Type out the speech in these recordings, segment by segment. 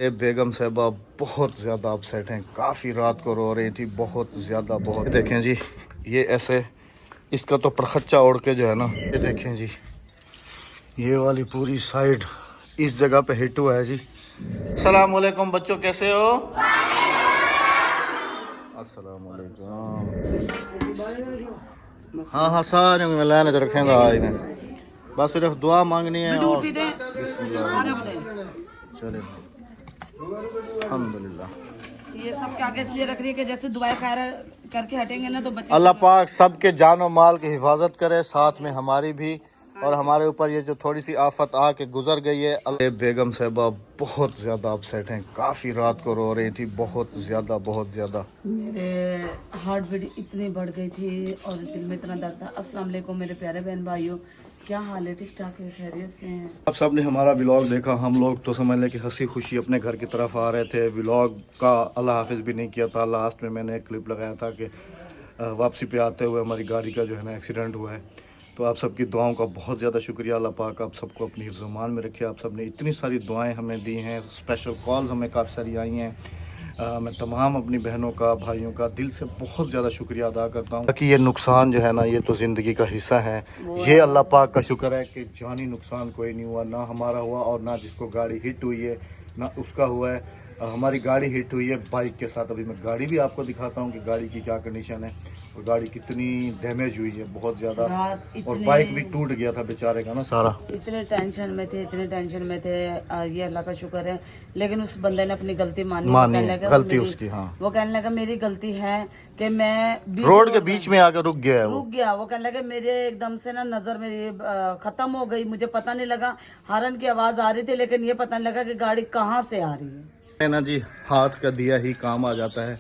ये बेगम साहबा बहुत ज़्यादा अपसेट हैं, काफ़ी रात को रो रही थी, बहुत ज़्यादा। बहुत देखें जी, ये ऐसे इसका तो परखच्चा ओढ़ के जो है ना, ये देखें जी, ये वाली पूरी साइड इस जगह पे हिट हुआ है जी। अस्सलाम वालेकुम बच्चों, कैसे हो? अस्सलाम वालेकुम। हाँ हाँ, सारे मिलाने रखेंगे आज में, बस सिर्फ दुआ मांगनी है और चले अल्हम्दुलिल्लाह। ये सब क्या इसलिए रख रही है कि जैसे दुआ खैर करके हटेंगे ना तो बच्चे। अल्लाह पाक सबके जान और माल की हिफाजत करे, साथ में हमारी भी, और हमारे ऊपर ये जो थोड़ी सी आफत आके गुजर गई है। बेगम साहबा बहुत ज़्यादा अपसेट हैं, काफ़ी रात को रो रही थी, बहुत ज़्यादा बहुत ज़्यादा। मेरे हार्ट बीट इतनी बढ़ गई थी और दिल में इतना दर्द था। अस्सलाम वालेकुम मेरे प्यारे बहन भाइयों, क्या हाल है? ठीक ठाक है, खैरियत से हैं? आप सब ने हमारा व्लॉग देखा, हम लोग तो समझ लें कि हंसी खुशी अपने घर की तरफ आ रहे थे। व्लॉग का अल्लाह हाफिज़ भी नहीं किया था। लास्ट में मैंने एक क्लिप लगाया था कि वापसी पे आते हुए हमारी गाड़ी का जो है ना एक्सीडेंट हुआ है। तो आप सबकी दुआओं का बहुत ज़्यादा शुक्रिया। अल्लाह पाक आप सबको अपनी हिफ्ज़-ओ-मान में रखे। आप सब ने इतनी सारी दुआएं हमें दी हैं, स्पेशल कॉल्स हमें काफ़ी सारी आई हैं। मैं तमाम अपनी बहनों का, भाइयों का दिल से बहुत ज़्यादा शुक्रिया अदा करता हूँ कि ये नुकसान जो है ना, ये तो ज़िंदगी का हिस्सा है। ये अल्लाह पाक का शुक्र है कि जानी नुकसान कोई नहीं हुआ, ना हमारा हुआ और ना जिसको गाड़ी हिट हुई है ना उसका हुआ है। हमारी गाड़ी हिट हुई है बाइक के साथ। अभी मैं गाड़ी भी आपको दिखाता हूँ कि गाड़ी की क्या कंडीशन है और गाड़ी कितनी डैमेज हुई है, बहुत ज़्यादा। और बाइक भी टूट गया था बेचारे का ना सारा। इतने टेंशन में थे, इतने टेंशन में थे। ये अल्लाह का शुक्र है, लेकिन उस बंदे ने अपनी गलती मानी गलती उसकी। हाँ, वो कहने लगा मेरी गलती है कि मैं रोड के बीच में आकर रुक गया है। रुक गया। वो कहने लगा मेरे एकदम से ना नजर मेरी खत्म हो गई, मुझे पता नहीं लगा। हॉर्न की आवाज आ रही थी लेकिन ये पता नहीं लगा कि गाड़ी कहाँ से आ रही है ना जी। हाथ का दिया ही काम आ जाता है।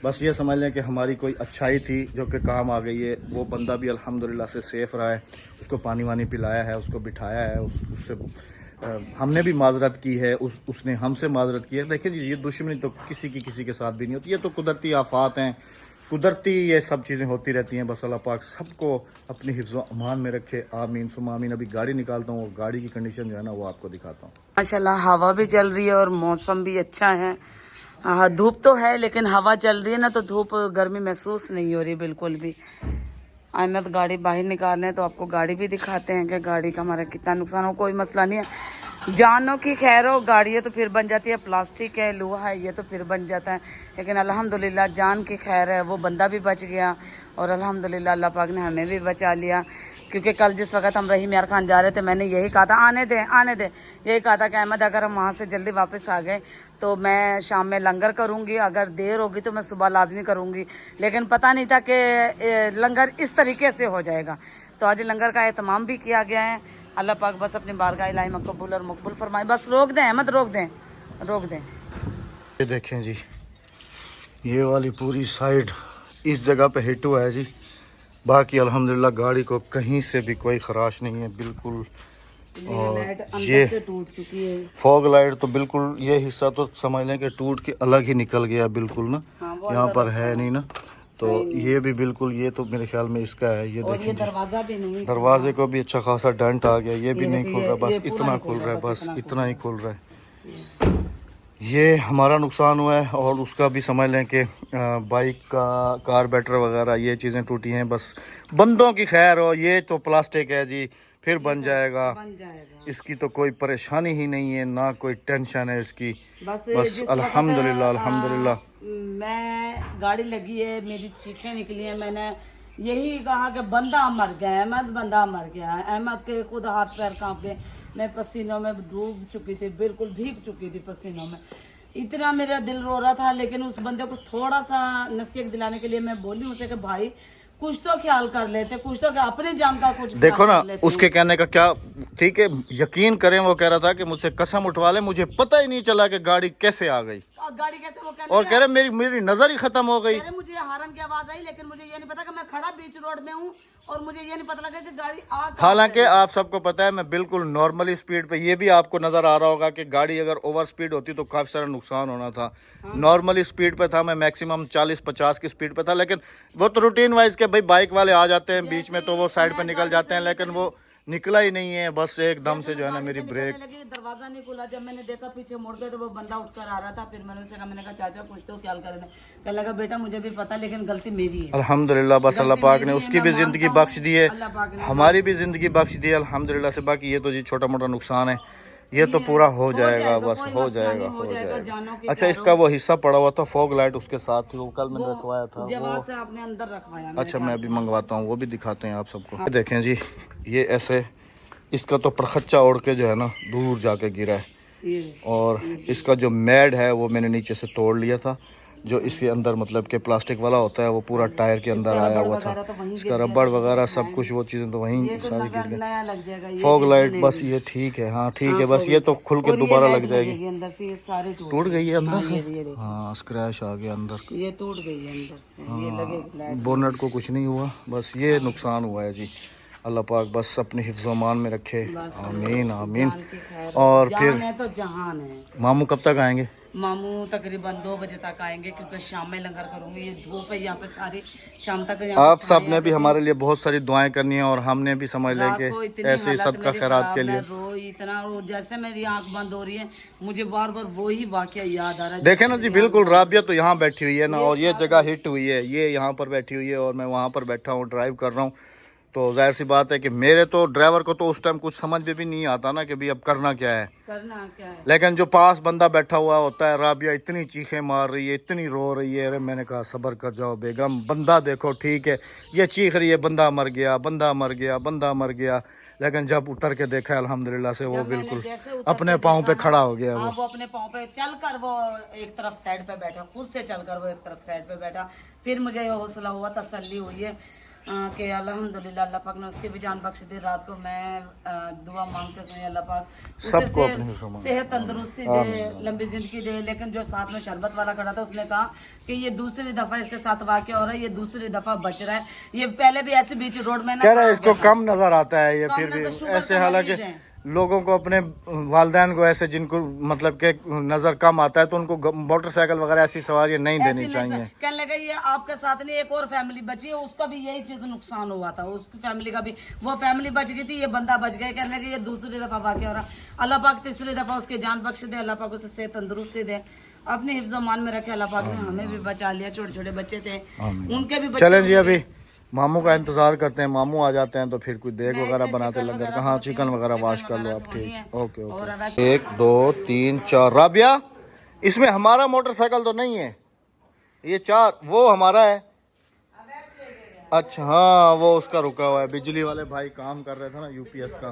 बस ये समझ लें कि हमारी कोई अच्छाई थी जो कि काम आ गई है। वो बंदा भी अल्हम्दुलिल्लाह से सेफ़ रहा है, उसको पानी वानी पिलाया है, उसको बिठाया है, उससे हमने भी माजरत की है, उसने हमसे माजरत की है। देखिए जी, ये दुश्मनी तो किसी के साथ भी नहीं होती, ये तो कुदरती आफात हैं, कुदरती ये सब चीज़ें होती रहती हैं। बस अल्लाह पाक सबको अपनी हिफ्ज़-ओ-अमान में रखे, आमीन सुम्मा आमीन। अभी गाड़ी निकालता हूँ और गाड़ी की कंडीशन जो है ना वो आपको दिखाता हूँ। माशाल्लाह हवा भी चल रही है और मौसम भी अच्छा है। हाँ, धूप तो है लेकिन हवा चल रही है ना, तो धूप गर्मी महसूस नहीं हो रही बिल्कुल भी। अहमद गाड़ी बाहर निकालने हैं तो आपको गाड़ी भी दिखाते हैं कि गाड़ी का हमारा कितना नुकसान हो। कोई मसला नहीं है, जानों की खैर हो। गाड़ी है तो फिर बन जाती है, प्लास्टिक है, लोहा है, ये तो फिर बन जाता है। लेकिन अल्हम्दुलिल्लाह जान की खैर है, वो बंदा भी बच गया और अल्हम्दुलिल्लाह अल्लाह पाक ने हमें भी बचा लिया। क्योंकि कल जिस वक्त हम रहीम यार खान जा रहे थे, मैंने यही कहा था आने दे यही कहा था कि अहमद अगर हम वहाँ से जल्दी वापस आ गए तो मैं शाम में लंगर करूँगी, अगर देर होगी तो मैं सुबह लाजमी करूँगी। लेकिन पता नहीं था कि लंगर इस तरीके से हो जाएगा। तो आज लंगर का एहतमाम भी किया गया है। अल्लाह पाक बस अपनी बारगाह इलाही मकबूल और मकबूल फरमाए। बस रोक दें अहमद, रोक दें। ये देखें जी, ये वाली पूरी साइड इस जगह पे हिट हुआ है जी। बाकी अल्हम्दुलिल्लाह गाड़ी को कहीं से भी कोई खराश नहीं है बिल्कुल। और ये से टूट चुकी है। फॉग लाइट तो बिल्कुल, ये हिस्सा तो समझ लें कि टूट के अलग ही निकल गया बिल्कुल ना। यहाँ पर है नहीं ना, तो ये भी बिल्कुल, ये तो मेरे ख्याल में इसका है। ये देखिए, दरवाजा भी नहीं, दरवाजे को भी अच्छा खासा डेंट आ गया। ये भी नहीं खुल रहा, बस इतना खुल रहा है, बस इतना ही खुल रहा है। ये हमारा नुकसान हुआ है और उसका भी समझ लें कि बाइक का कार्बोरेटर वगैरह ये चीज़ें टूटी हैं। बस बंदों की खैर हो, ये तो प्लास्टिक है जी, फिर बन जाएगा। इसकी तो कोई परेशानी ही नहीं है, ना कोई टेंशन है इसकी। बस अल्हम्दुलिल्लाह। मैं गाड़ी लगी है, मेरी चीखें निकली हैं, मैंने यही कहा कि बंदा मर गया, अहमद बंदा मर गया। अहमद के खुद हाथ पैर कांप गए, मैं पसीनों में डूब चुकी थी, बिल्कुल भीग चुकी थी पसीनों में। इतना मेरा दिल रो रहा था। लेकिन उस बंदे को थोड़ा सा नसीहत दिलाने के लिए मैं बोली उसे कि भाई कुछ तो ख्याल कर लेते, कुछ तो अपने जान का कुछ देखो ना। उसके कहने का क्या, ठीक है, यकीन करें, वो कह रहा था कि मुझसे कसम उठवा ले, मुझे पता ही नहीं चला कि गाड़ी कैसे आ गई। गाड़ी कैसे, वो और कह रहे मेरी नजर ही खत्म हो गई। मुझे हॉर्न की आवाज आई लेकिन मुझे ये नहीं पता कि मैं खड़ा बीच रोड में हूँ और मुझे ये नहीं पता लगा कि गाड़ी आ। हालांकि आप सबको पता है मैं बिल्कुल नॉर्मली स्पीड पे, ये भी आपको नजर आ रहा होगा कि गाड़ी अगर ओवर स्पीड होती तो काफी सारा नुकसान होना था। नॉर्मली स्पीड पे था मैं, मैक्सिमम 40-50 की स्पीड पे था। लेकिन वो तो रूटीन वाइज के भाई बाइक वाले आ जाते हैं बीच में तो वो साइड पे निकल जाते हैं, लेकिन वो निकला ही नहीं है, बस एकदम से जो है ना मेरी ब्रेक। दरवाजा नहीं खुला, जब मैंने देखा पीछे मुड़ गए तो वो बंदा उठकर आ रहा था। फिर मैंने उससे कहा, मैंने कहा चाचा कुछ तो ख्याल करें। कहने लगा बेटा मुझे भी पता, लेकिन गलती मेरी है। अल्हम्दुलिल्लाह, बस अल्लाह पाक ने उसकी भी जिंदगी बख्श दी है, अल्लाह पाक ने हमारी भी जिंदगी बख्श दी है अल्हम्दुलिल्लाह से। बाकी ये तो जी छोटा मोटा नुकसान है, ये तो पूरा हो जाएगा, बस हो जाएगा, हो जाएगा। अच्छा, इसका वो हिस्सा पड़ा हुआ था फॉग लाइट, उसके साथ वो कल मैंने रखवाया था, जवाब से आपने अंदर रखवाया। अच्छा मैं अभी मंगवाता हूँ, वो भी दिखाते हैं आप सबको। देखें जी, ये ऐसे इसका तो परखच्चा उड़ के जो है ना दूर जाके गिरा है, और इसका जो मैड है वो मैंने नीचे से तोड़ लिया था। जो इसके अंदर मतलब के प्लास्टिक वाला होता है वो पूरा टायर के अंदर आया हुआ था, इसका रबड़ वगैरह सब कुछ वो चीज़ें तो वहीं सारी गिर गई। फॉग लाइट बस ये ठीक है, हाँ ठीक है, बस ये तो खुल के दोबारा लग जाएगी। टूट गई है अंदर से, हाँ स्क्रैच आ गया अंदर, ये टूट गई है अंदर से, ये लगेगी। बोनट को कुछ नहीं हुआ, बस ये नुकसान हुआ है जी। अल्लाह पाक बस अपने हिफ्ज़-ओ-मान में रखे, आमीन आमीन। और फिर तो जहान है। मामू कब तक आएंगे? मामू तकरीबन 2 बजे तक आएंगे, क्योंकि शाम में लंगर करूंगी। ये धूप है यहाँ पे सारी, शाम तक आप सब ने भी हमारे लिए बहुत सारी दुआएं करनी है, और हमने भी समझ लें कि ऐसे ही सदका खैरात के लिए इतना, जैसे मेरी आंख बंद हो रही है मुझे बार बार वो ही वाकया याद आ रहा है। देखे ना जी, बिल्कुल राबिया तो यहाँ बैठी हुई है ना, और ये जगह हिट हुई है, ये यहाँ पर बैठी हुई है और मैं वहाँ पर बैठा हूँ, ड्राइव कर रहा हूँ। तो जाहिर सी बात है कि मेरे तो ड्राइवर को तो उस टाइम कुछ समझ में भी नहीं आता ना कि भाई अब करना क्या है, लेकिन जो पास बंदा बैठा हुआ होता है, राबिया इतनी चीखें मार रही है, इतनी रो रही है। अरे मैंने कहा सब्र कर जाओ बेगम, बंदा देखो ठीक है, ये चीख रही है बंदा मर गया, बंदा मर गया, बंदा मर गया, लेकिन जब उतर के देखा अल्हम्दुलिल्लाह से वो बिल्कुल अपने पाँव पे खड़ा हो गया। वो अपने पाँव पे चल कर वो एक तरफ साइड पे बैठा, खुद से चल कर वो एक तरफ साइड पे बैठा। फिर मुझे ये हौसला हुआ, तसल्ली हुई है कि अल्हम्दुलिल्लाह अल्लाह पाक ने उसकी भी जान बख्श दी। रात को मैं दुआ मांगते हुए अल्लाह पाक सबको सेहत तंदुरुस्ती दे, लंबी जिंदगी दे। लेकिन जो साथ में शरबत वाला खड़ा था उसने कहा कि ये दूसरी दफा इसके साथ वाकया हो रहा है, ये दूसरी दफा बच रहा है। ये पहले भी ऐसे बीच रोड में कह रहा है इसको कम नजर आता है, ये फिर भी ऐसे, हालांकि लोगों को अपने वालिदैन को ऐसे जिनको मतलब के नजर कम आता है तो उनको मोटरसाइकिल वगैरह ऐसी सवारियां नहीं देनी चाहिए। कहने लगा ये आपके साथ नहीं, एक और फैमिली बची है, उसका भी यही चीज नुकसान हुआ था, उसकी फैमिली का भी, वो फैमिली बच गई थी, ये बंदा बच गया। कहने लगे ये दूसरी दफा वाकया हो रहा, अल्लाह पाक तीसरी दफा उसके जान बख्श दे, अल्लाह पाक उसे सेहत तंदुरुस्ती दे, अपने हिफ्ज़-ओ-मान में रखे। अल्लाह पाक ने हमें भी बचा लिया, छोटे छोटे बच्चे थे उनके भी। चलें जी, अभी मामू का इंतजार करते हैं, मामू आ जाते हैं तो फिर कोई देग वगैरह बनाते लंगर का। हाँ चिकन वगैरह वाश कर लो आप, ठीक, ओके ओके। 1 2 3 4 राबिया, इसमें हमारा मोटरसाइकिल तो नहीं है, ये 4 वो हमारा है। अच्छा हाँ, वो उसका रुका हुआ है, बिजली वाले भाई काम कर रहे थे ना यूपीएस का,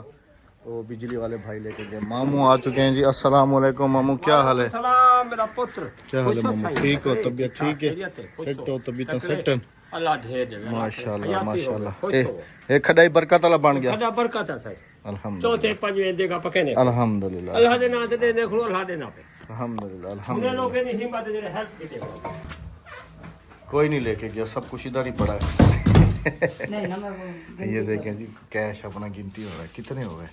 तो बिजली वाले भाई लेके गए। मामू आ चुके हैं जी, अस्सलाम वालेकुम। मामू क्या हाल है? मेरा पुत्र क्या हाल है मामू? ठीक हो, तबीयत ठीक है? सेट हो तबीयत? सेट है माशाल्लाह माशाल्लाह। एक खडाई बरकत वाला बन गया, खड़ा बरकत है सही अल्हम्दुलिल्लाह, चौथे पंजवें देगा पके ने अल्हम्दुलिल्लाह, अल्लाह दे नाम ते देख लो, अल्लाह दे नाम पे अल्हम्दुलिल्लाह उन्हें अल्हम्दुलिल्लाह। लोगों ने हिम्मत दे हेल्प की दे कोई नहीं लेके गया, सब कुछ इधर ही पड़ा है। नहीं ना, मैं वो ये देखें जी, कैश अपना गिनती हो रहा है, कितने हो गए?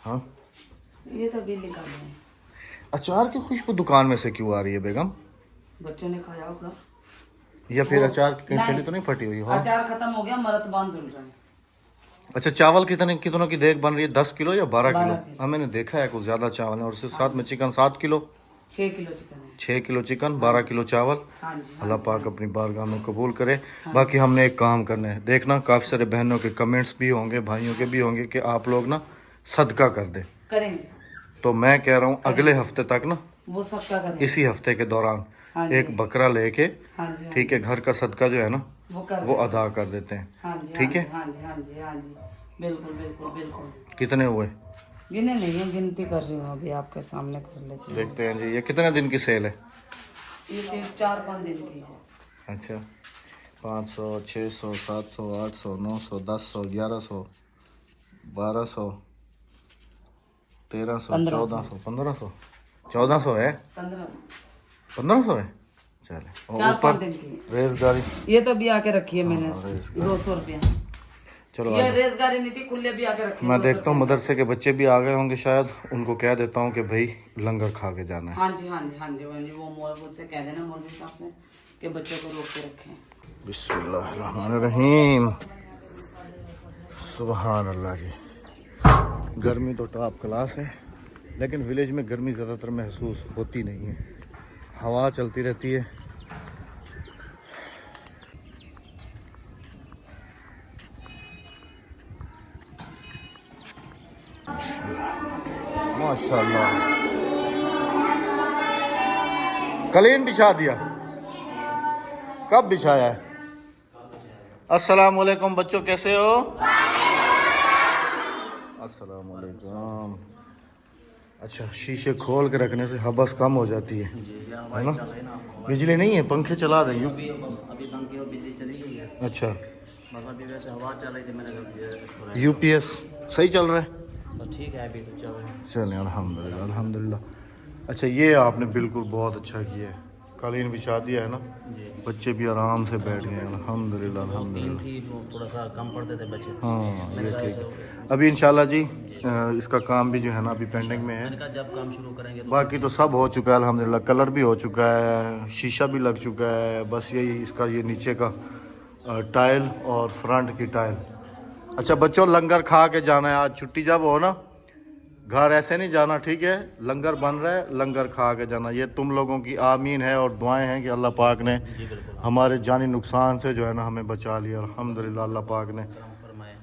हाँ ये तो बिल निकाल रहे हैं। अचार की खुशबू दुकान में से क्यों आ रही है बेगम? बच्चों ने खाया होगा, या फिर अचार की कहीं थैली तो नहीं फटी हुई? हाँ अचार खत्म हो गया, मरत बांध धुल रहा है। अच्छा, चावल कितनों की देग बन रही है? 10 किलो या 12 किलो? हाँ मैंने देखा है कुछ ज्यादा चावल है, और उसके साथ में चिकन 7 किलो, 6 किलो चिकन है, 6 किलो चिकन, 12 किलो चावल। हाँ जी। अल्लाह पाक अपनी बारगाह में कबूल करे। बाकी हमने एक काम करना है, देखना काफ़ी सारे बहनों के कमेंट्स भी होंगे, भाइयों के भी होंगे कि आप लोग ना सदका कर दें, करेंगे। तो मैं कह रहा हूँ अगले हफ्ते तक ना, वो सबका करेंगे, इसी हफ्ते के दौरान हाँ जी। एक बकरा लेके, हाँ जी, ठीक है, घर का सदका जो है ना वो अदा कर देते हैं, हाँ जी, ठीक है? हाँ जी हाँ जी हाँ जी, बिल्कुल बिल्कुल बिल्कुल। कितने हुए? गिने नहीं है, गिनती कर रही हूँ अभी आपके सामने कर लेती हूँ। देखते हैं जी, ये कितने दिन की सेल है? ये 4-5 दिन की है। अच्छा, 500 600 700 800 900 1000 1100 1200 1300 1400 1500 1400 है, 1500 है। चले, और 4-5 ऊपर दिन की रेसगाड़ी, ये तो भी आके रखी है मैंने, 200 रुपया। चलो ये रेसगाड़ी नहीं थी, खुले भी आके रखी है। मैं देखता हूँ मदरसे के बच्चे भी आ गए होंगे शायद, उनको कह देता हूँ कि भाई लंगर खा के जाना है। हाँ जी हाँ जी हाँ जी हाँ जी, वो मुझसे कह देना मौलवी साहब से कि बच्चों को रोक के रखें। बिस्मिल्लाहिर्रहमानिर्रहीम, सुभान अल्लाह जी। गर्मी तो टॉप क्लास है, लेकिन विलेज में गर्मी ज़्यादातर महसूस होती नहीं है, हवा चलती रहती है। माशाल्लाह, कलीन बिछा दिया। कब बिछाया है? अस्सलाम वालेकुम बच्चों, कैसे हो? अस्सलाम वालेकुम। अच्छा, शीशे खोल के रखने से हबस कम हो जाती है ना? बिजली नहीं है, पंखे चला दें। अभी पंखे और बिजली चली गई है। अच्छा, बस अभी वैसे हवा चल रही थी, मैंने कहा यूपीएस सही चल रहा है? तो ठीक है, अभी तो चल रहा है। चलें, अल्हम्दुलिल्लाह अल्हम्दुलिल्लाह। अच्छा, ये आपने बिल्कुल बहुत अच्छा किया है, कालीन बिछा दिया है ना, जी। बच्चे भी आराम से बैठ गए। अल्हम्दुलिल्लाह तीन अल्हम्दुलिल्लाह। थी वो थोड़ा सा कम पड़ते थे बच्चे। हाँ, मैंने ये कहा ठीक ऐसे है। हो गया। अभी इंशाल्लाह जी इसका काम भी जो है ना अभी पेंडिंग में है। मैंने कहा जब काम शुरू करेंगे तो बाकी तो सब हो चुका है अल्हम्दुलिल्लाह, कलर भी हो चुका है, शीशा भी लग चुका है। बस यही इसका ये नीचे का टाइल और फ्रंट की टाइल। अच्छा बच्चों, लंगर खा के जाना है आज, छुट्टी जब हो ना, घर ऐसे नहीं जाना, ठीक है? लंगर बन रहा है, लंगर खा के जाना। ये तुम लोगों की आमीन है और दुआएं हैं कि अल्लाह पाक ने जी बिल्कुल हमारे जानी नुकसान से जो है ना हमें बचा लिया अल्हम्दुलिल्लाह अल्लाह पाक ने। करम फरमाए।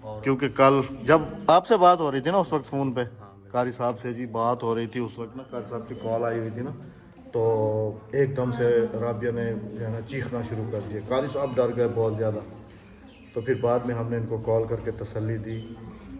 और क्योंकि कल जब आपसे बात हो रही थी ना उस वक्त फ़ोन पे कारी साहब से जी बात हो रही थी, उस वक्त ना कारी साहब की कॉल आई हुई थी ना, तो एकदम से राबिया ने जो है ना चीखना शुरू कर दिया, कारी साहब डर गए बहुत ज़्यादा। तो फिर बाद में हमने इनको कॉल करके तसल्ली दी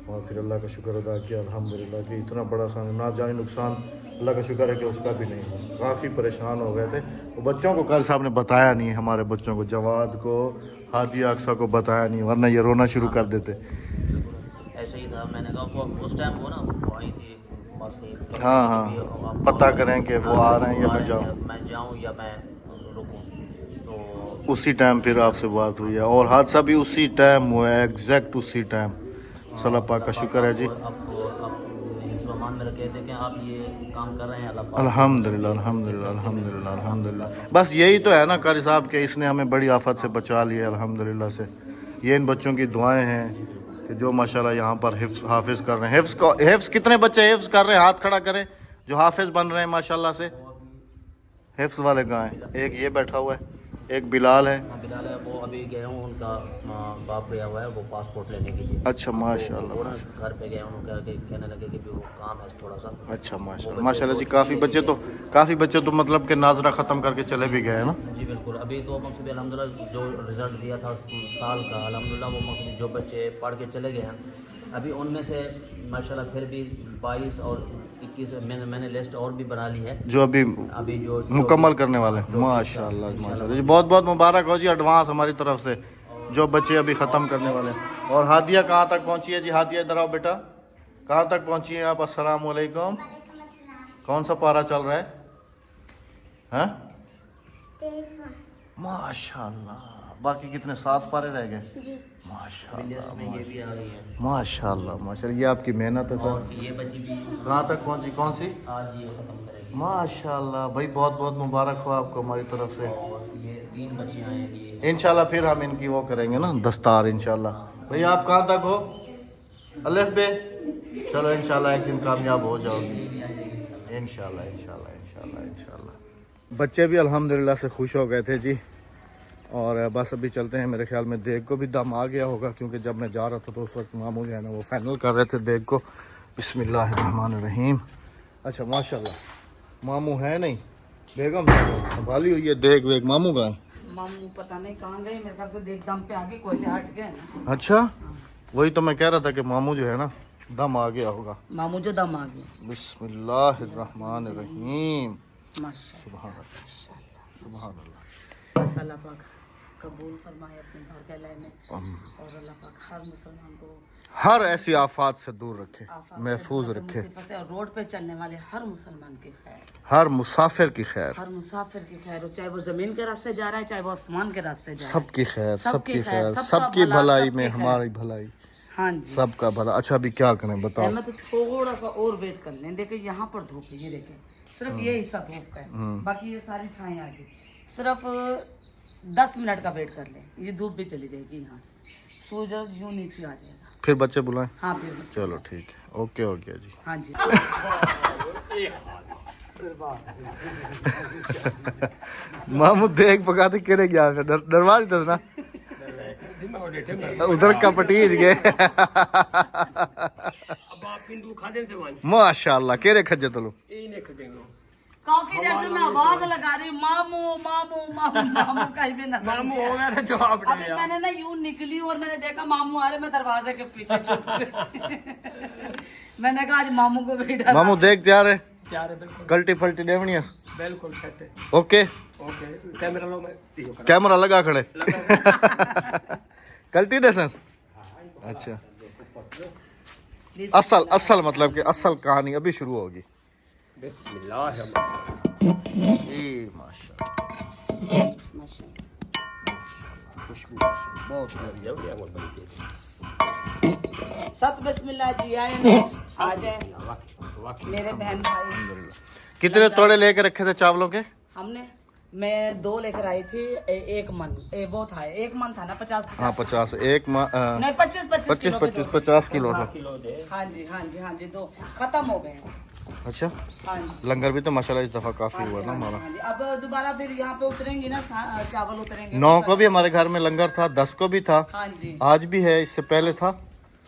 और फिर अल्लाह का शुक्र अदा किया अल्हम्दुलिल्लाह कि इतना बड़ा सा ना जाने नुकसान, अल्लाह का शुक्र है कि उसका भी नहीं हुआ। काफ़ी परेशान हो गए थे, तो बच्चों को कारी साहब ने बताया नहीं, हमारे बच्चों को, जवाद को, हादिया अक्सा को बताया नहीं, वरना ये रोना शुरू कर देते। ऐसे ही था। मैंने कहा वो उस टाइम वो ना वो आई थी बस से, तो हाँ, हाँ, कि अब पता करें कि वो आ रहे हैं या मैं जाऊँ। मैं जाऊँ या मैं रुकूँ। तो उसी टाइम फिर आपसे बात हुई है और हादसा भी उसी टाइम हुआ है, एग्जैक्ट उसी टाइम। अल्लाह पाक का शुक्र है जी, अब हिफ्ज़-ओ-अमान में रखे थे कि आप ये काम कर रहे हैं, अल्लाह पाक अल्हम्दुलिल्लाह अल्हम्दुलिल्लाह अल्हम्दुलिल्लाह अल्हम्दुलिल्लाह। बस यही तो है ना कारी साहब के, इसने हमें बड़ी आफत से बचा लिया अल्हम्दुलिल्लाह से। ये इन बच्चों की दुआएं हैं कि जो माशाल्लाह यहाँ पर हिफ्ज़ हाफिज़ कर रहे हैं। हिफ्ज़ कितने बच्चे हिफ्ज़ कर रहे हैं? हाथ खड़ा करें जो हाफिज़ बन रहे हैं माशाल्लाह से। हिफ्ज़ वाले कहाँ हैं? एक ये बैठा हुआ है, एक बिलाल है। हाँ, बिलाल है, वो अभी गए हूँ, उनका बाप गया हुआ है वो पासपोर्ट लेने के लिए। अच्छा माशाल्लाह, वो ना घर पे गए, उन्होंने कहने लगे कि भी वो काम है थोड़ा सा। अच्छा माशाल्लाह माशाल्लाह जी। काफ़ी बच्चे तो मतलब कि नाजरा ख़त्म करके चले भी गए हैं ना। जी बिल्कुल। अभी तो मकसद अल्हम्दुलिल्लाह जो रिज़ल्ट दिया था साल का, अल्हम्दुलिल्लाह वो मकसद जो बच्चे पढ़ के चले गए हैं, अभी उनमें से माशाल्लाह फिर भी 22 और 21 मैंने लिस्ट और भी बना ली है, जो अभी जो मुकम्मल करने वाले हैं। माशाल्लाह माशाल्लाह जी, बहुत बहुत मुबारक हो जी एडवांस हमारी तरफ से, जो बच्चे अभी ख़त्म करने वाले हैं। और हादिया कहाँ तक पहुँची है जी? हादिया इधर आओ बेटा, कहाँ तक पहुँची है आप? अस्सलाम वालेकुम। कौन सा पारा चल रहा है? हैं? माशाल्लाह। बाकी कितने? 7 पारे रह गए? माशाल्लाह लिस्ट में ये भी आ गई है। माशाल्लाह माशाल्लाह, ये आपकी मेहनत है सर। और ये बच्ची भी कहाँ तक पहुँची? कौन सी? आज ये ख़त्म करेगी। माशाल्लाह भाई, बहुत बहुत मुबारक हो आपको हमारी तरफ से। और ये 3 बच्चियाँ हैं ये। इंशाल्लाह फिर हम इनकी वो करेंगे ना दस्तार इंशाल्लाह। भाई आप कहाँ तक हो? अलिफ बे। चलो इंशाल्लाह एक दिन कामयाब हो जाओगी इंशाल्लाह इंशाल्लाह इंशाल्लाह इंशाल्लाह। बच्चे भी अल्हम्दुलिल्लाह से खुश हो गए थे जी। और बस अभी चलते हैं, मेरे ख्याल में देग को भी दम आ गया होगा, क्योंकि जब मैं जा रहा था तो उस वक्त मामू जो है ना वो फाइनल कर रहे थे देग को। बिस्मिल्लाहिर्रहमानिर्रहीम। अच्छा माशाल्लाह, मामू है नहीं, बेगम संभाली हुई है देग वेग। मामू का मामू पता नहीं कहाँ गए, मेरे ख्याल से देख दम पे आगे कोयले हट गए ना। अच्छा, वही तो मैं कह रहा था कि मामू जो है ना दम आ गया होगा। मामू जो दम आ गए। बिस्मिल्लाहिर्रहमानिर्रहीम। माशाल्लाह सुभान अल्लाह सुभान अल्लाह। बस अल्लाह पाक कबूल फरमाए अपने घर के लाए में, और अल्लाह पाक हर मुसलमान को हर ऐसी आफात से दूर रखे, आफत महफूज से, रखे, मुसीबत से, और रोड पे चलने वाले हर मुसलमान की खैर, हर मुसाफिर की खैर, हर मुसाफिर की खैर हो, चाहे वो जमीन के रास्ते जा रहा है चाहे वो आसमान के रास्ते जा रहा है। सबकी खैर, सबकी सबकी खैर, खैर, सबकी सबका भला, भलाई सबकी में खैर। हमारी भलाई, हाँ जी। सबका भला। अच्छा अभी क्या करें बताओ? मैं तो थोड़ा सा और वेट कर लें। देखिए यहाँ पर धूप है, ये देखिए सिर्फ ये हिस्सा धूप का है, बाकी ये सारी छाएं आ गई। सिर्फ 10 मिनट का वेट कर लें, ये धूप भी चली जाएगी, यहाँ से सूरज यूं नीचे आ जाएगा। फिर बच्चे बुलाएं? हाँ फिर बच्चे। चलो ठीक है, ओके हो गया जी। हाँ जी। मामू देख पकाते केरे गया डरवा दस ना उधर का पटीज गए। अब आप पिंडू खा देते वांज माशाल्लाह केरे खजे तलो ये नहीं खजेंगे काफी देर से मैं आवाज लगा रही हूँ, मामू मामू मामू मामू कहीं भी नजर मामू नहीं हो आया। गया ना जवाब अभी मैंने ना यूं निकली और मैंने देखा मामू आ रहे, मैं दरवाजे के पीछे छुप गई। मैंने कहा आज मामू को भी डरा। मामू देख तैयार है, क्या है बिल्कुल कल्टी फल्टी देवनी है। बिल्कुल सेट है ओके ओके कैमरा लो मैं तीयो करा कैमरा लगा खड़े। कल्टी डेसेंस अच्छा असल असल मतलब कि असल कहानी अभी शुरू होगी। बिस्मिल्लाह माशाल्लाह। खुशबू बहुत प्यारी है। सत बिस्मिल्लाह जी आए ना, आ जाए मेरे बहन भाई। कितने तोड़े लेके रखे थे चावलों के? हमने मैं 2 लेकर आई थी, एक मन वो था, एक मन था ना 50 हाँ 50 एक नहीं 50 किलो था। किलो दे हाँ जी हाँ जी हाँ जी, 2 खत्म हो गए हैं। अच्छा हाँ जी लंगर भी तो माशाल्लाह इस दफा काफी हाँ जी, हुआ ना हमारा। हाँ जी। अब दोबारा फिर यहाँ पे उतरेंगे ना, चावल उतरेंगे 9 को भी हमारे घर में लंगर था, 10 को भी था, हाँ जी आज भी है, इससे पहले था।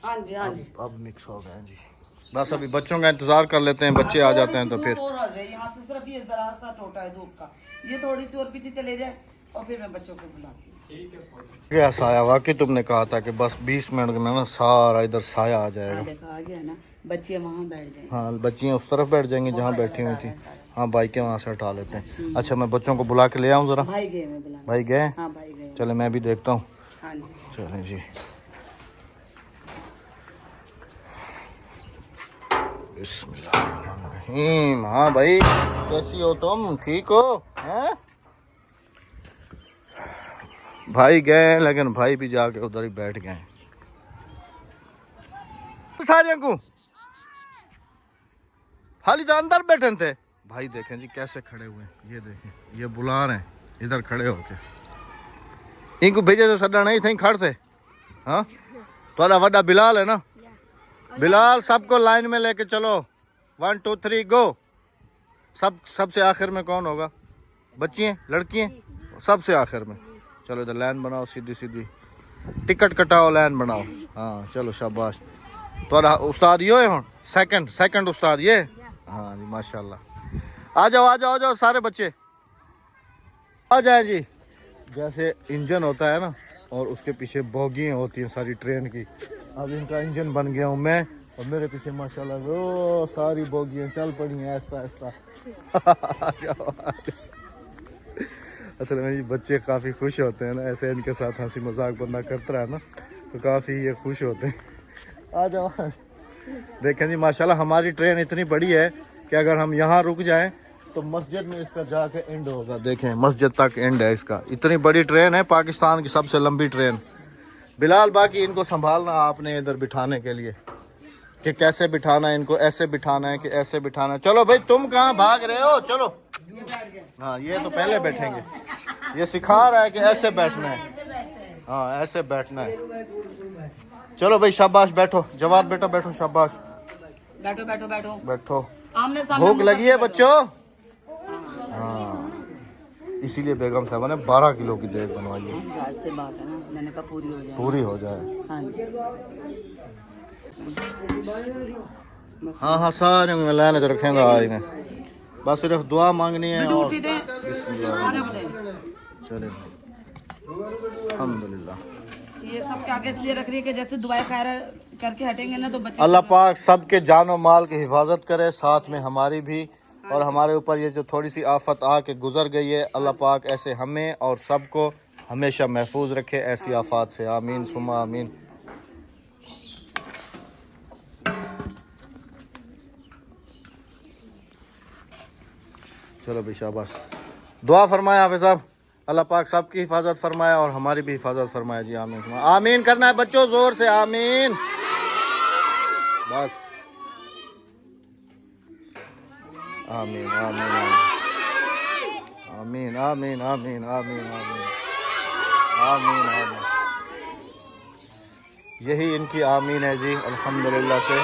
हाँ जी हाँ जी। अब मिक्स हो गए जी। बस अभी बच्चों का इंतजार कर लेते हैं, बच्चे आ जाते हैं तो फिर। यहाँ से सिर्फ ये जरा सा टोटा है धूप का, ये थोड़ी सी और पीछे चले जाए और फिर मैं बच्चों को बुलाती हूँ। क्या साया, वाकई तुमने कहा था कि बस 20 मिनट में ना सारा इधर साया आ जाएगा। देखा आ गया ना, बच्चे वहाँ बैठ जाएंगे। हाँ बच्चियाँ उस तरफ बैठ जाएंगी जहाँ बैठी हुई थी। हाँ बाइकें वहाँ से हटा लेते हैं। अच्छा मैं बच्चों को बुला के ले आऊँ जरा। भाई गए मैं बुलाने। भाई गए? हाँ भाई गए। चले मैं भी देखता हूँ। हाँ जी चलें जी। बिस्मिल्लाहिर्रहमानिर्रहीम। हाँ भाई कैसी हो तुम, ठीक हो? हैं भाई गए लेकिन भाई भी जाके उधर ही बैठ गए सारे को। खाली तो अंदर बैठे थे भाई, देखें जी कैसे खड़े हुए हैं, ये देखें ये बुला रहे हैं इधर खड़े होके। इनको भेजे थे सदा नहीं थे खड़े थे। हाँ थोड़ा वड्डा बिलाल है ना, बिलाल सबको लाइन में लेके चलो, 1 2 3 गो। सबसे आखिर में कौन होगा? बच्चियाँ लड़कियाँ सबसे आखिर में। चलो इधर लाइन बनाओ सीधी सीधी, टिकट कटाओ लाइन बनाओ। हाँ चलो शाबाश। थोड़ा उस्ताद यो है हूँ सेकंड उस्ताद ये। हाँ जी माशाल्लाह। आ जाओ सारे बच्चे आ जाए जी। जैसे इंजन होता है ना और उसके पीछे बोगियाँ होती हैं सारी ट्रेन की, अब इनका इंजन बन गया हूँ मैं और मेरे पीछे माशाल्लाह वो सारी बोगियाँ चल पड़ी हैं ऐसा ऐसा। असल में ये बच्चे काफ़ी खुश होते हैं ना, ऐसे इनके साथ हंसी मजाक बंदा करता रहा ना तो काफ़ी ये खुश होते हैं। आ जाओ। देखें जी माशाल्लाह हमारी ट्रेन इतनी बड़ी है कि अगर हम यहाँ रुक जाएं तो मस्जिद में इसका जाके एंड होगा। देखें मस्जिद तक एंड है इसका, इतनी बड़ी ट्रेन है, पाकिस्तान की सबसे लंबी ट्रेन। बिलाल बाकी इनको संभालना आपने इधर बिठाने के लिए कि कैसे बिठाना है इनको, ऐसे बिठाना है कि ऐसे बिठाना है। चलो भाई तुम कहाँ भाग रहे हो, चलो। हाँ ये तो पहले बैठेंगे, ये सिखा रहा है कि ऐसे बैठना है। हाँ ऐसे बैठना है। चलो भाई शाबाश, बैठो जवाब बेटा बैठो, शाबाश बैठो बैठो बैठो बैठो। आमने सामने। भूख लगी है बच्चों? हाँ इसीलिए बेगम साहबा ने 12 किलो की देग बनवाई है। घर से बात है ना, मैंने कहा पूरी हो जाए। पूरी हो जाए। हाँ जी हाँ सारे लाइन तो रखेंगे आज में, बस सिर्फ दुआ मांगनी है और बिस्मिल्लाह। चले अल्हम्दुलिल्लाह। ये सब के आगे इसलिए रख रही है कि जैसे दुआएं खैर करके हटेंगे ना तो बच्चे। अल्लाह पाक सबके जानो माल की हिफाजत करे, साथ में हमारी भी। और हमारे ऊपर ये जो थोड़ी सी आफत आके गुजर गई है, अल्लाह पाक ऐसे हमें और सबको हमेशा महफूज रखे ऐसी आफात से। आमीन सुमा आमीन। चलो भाई शाबाश, दुआ फरमाए हाफिज साहब, अल्लाह पाक सबकी हिफाजत फरमाए और हमारी भी हिफाजत फरमाए जी। आमीन आमीन करना है बच्चों, जोर से आमीन। बस आमीन आमीन आमीन आमीन आमीन आमीन आमीन आमीन आमीन। यही इनकी आमीन है जी, अल्हम्दुलिल्लाह से।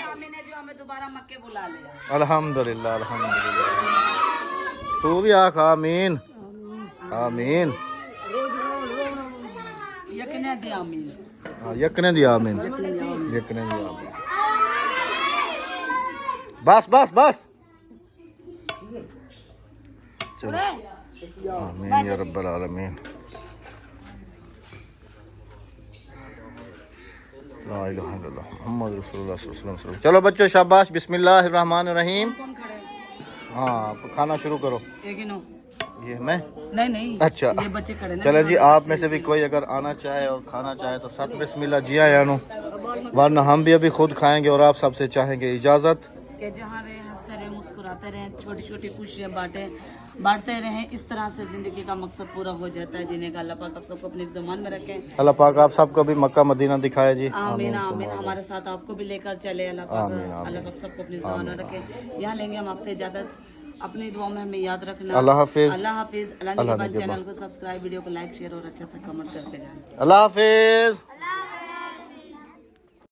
आमीन है जो हमें दोबारा मक्के बुला ले। अल्हम्दुलिल्लाह अल्हम्दुलिल्लाह। तू भी आख आमीन आमीन। यकने दे आमीन। हाँ, यकने दी आमीन, यकने दी आमीन। बस बस बस, चलो आमीन या रब्बल आलमीन। ला इलाहा इल्लल्लाह मुहम्मद रसूलुल्लाह सल्लल्लाहु अलैहि वसल्लम। चलो बच्चों शाबाश, बिस्मिल्लाहिर रहमानिर रहीम। कौन खड़े हैं? हाँ खाना शुरू करो। एक ही नो। ये मैं? नहीं अच्छा ये बच्चे खड़े ना। चलो जी, आप में से भी कोई अगर आना चाहे और खाना चाहे तो सत बिस्मिल्लाह जिया यानो, वरना हम भी अभी खुद खाएंगे और आप सबसे चाहेंगे इजाज़त कि जहाँ रहे हंसते रहे, मुस्कुराते रहे, छोटी छोटी खुशियाँ बांटते रहें। इस तरह से ज़िंदगी का मकसद पूरा हो जाता है, जिन्हें अल्लाह पाक आप सबको अपनी ज़बान में रखें। अल्लाह पाक आप सबको भी मक्का मदीना दिखाए जी। आमीन आमीन। हमारे साथ आपको भी लेकर चले अल्लाह पाक। आमीन, आमीन। अल्लाह पाक सबको अपनी ज़बान में रखे। यहाँ लेंगे हम आपसे इजाज़त, अपनी दुआ में हमें याद रखना। अल्लाह हाफिज़। अल्लाह हाफिज़। अल्लाह अल्लाह निगहबान। निगहबान। चैनल को सब्सक्राइब, वीडियो को लाइक शेयर और अच्छा से कमेंट करते जाएं। अल्लाह हाफिज़।